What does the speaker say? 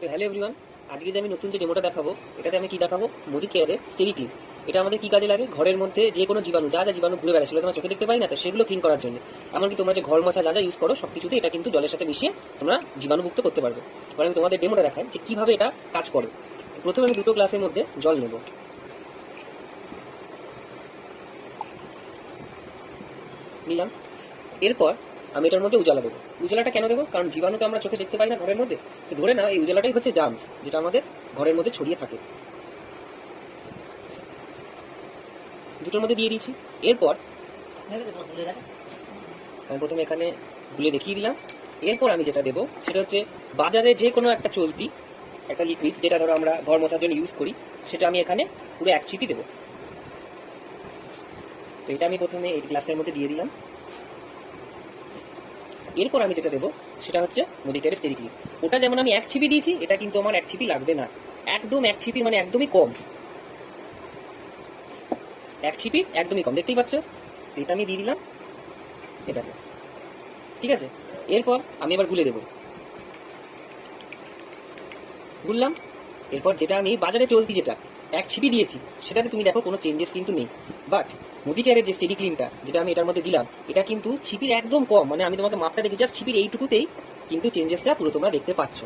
তো hello everyone, আজকে যে আমি নতুন যে ডেমোটা দেখাবো, এটাতে আমি কি দেখাবো, মোদি কেয়ারের স্টেরি ক্লিন। এটা আমাদের কি কাজে লাগে? ঘরের মধ্যে যে কোনো জীবাণু, যা যা জীবাণু ঘুরে বেড়ায় সেগুলো তোমার চোখে দেখতে পাই না, তো সেগুলো ক্লিন করার জন্য। এমনকি তোমরা যে ঘর মোছা যা যা ইউজ করো সব কিছুতে এটা কিন্তু জলের সাথে মিশিয়ে তোমরা জীবাণুমুক্ত করতে পারবে। এবার আমি তোমাদের ডেমোটা দেখাই যে কিভাবে এটা কাজ করে। প্রথমে আমি দুটো গ্লাসের মধ্যে জল নেব, নিলাম। এরপর আমি এটার মধ্যে উজালা দেবো। উজালাটা কেন দেবো? কারণ জীবাণুকে আমরা চোখে দেখতে পাই না ঘরের মধ্যে, তো ধরে নাও এই উজালাটাই হচ্ছে জার্মস, যেটা আমাদের ঘরের মধ্যে ছড়িয়ে থাকে। দুটোর মধ্যে দিয়ে দিয়েছি। এরপর আমি প্রথমে এখানে গুলে দেখিয়ে দিলাম। এরপর আমি যেটা দেবো সেটা হচ্ছে বাজারে যে কোনো একটা চলতি একটা লিকুইড, যেটা ধরো আমরা ঘর মোছার জন্য ইউজ করি, সেটা আমি এখানে পুরো এক ছিপি দেবো। তো এটা আমি প্রথমে এই গ্লাসের মধ্যে দিয়ে দিলাম। এরপর আমি যেটা দেবো সেটা হচ্ছে মোদি কেয়ারের স্টেরি ক্লিন। ওটা যেমন আমি এক ছিপি দিয়েছি, এটা কিন্তু আমার এক ছিপি লাগবে না, একদম এক ছিপি, মানে একদমই কম, এক ছিপি একদমই কম, দেখতেই পাচ্ছ। এটা আমি দিয়ে দিলাম এটাকে, ঠিক আছে। এরপর আমি এবার গুলে দেবো, গুললাম। এরপর যেটা আমি বাজারে চলতি যেটা এক ছিপি দিয়েছি, সেটাতে তুমি দেখো কোনো চেঞ্জেস কিন্তু নেই। বাট মোদি কেয়ারের যে স্টেরি ক্লিনটা যেটা আমি এটার মধ্যে দিলাম, এটা কিন্তু ছিপির একদম কম, মানে আমি তোমাকে মাপটা দেখি, জাস্ট ছিপির এইটুকুতেই কিন্তু চেঞ্জেসটা পুরো তোমরা দেখতে পাচ্ছ।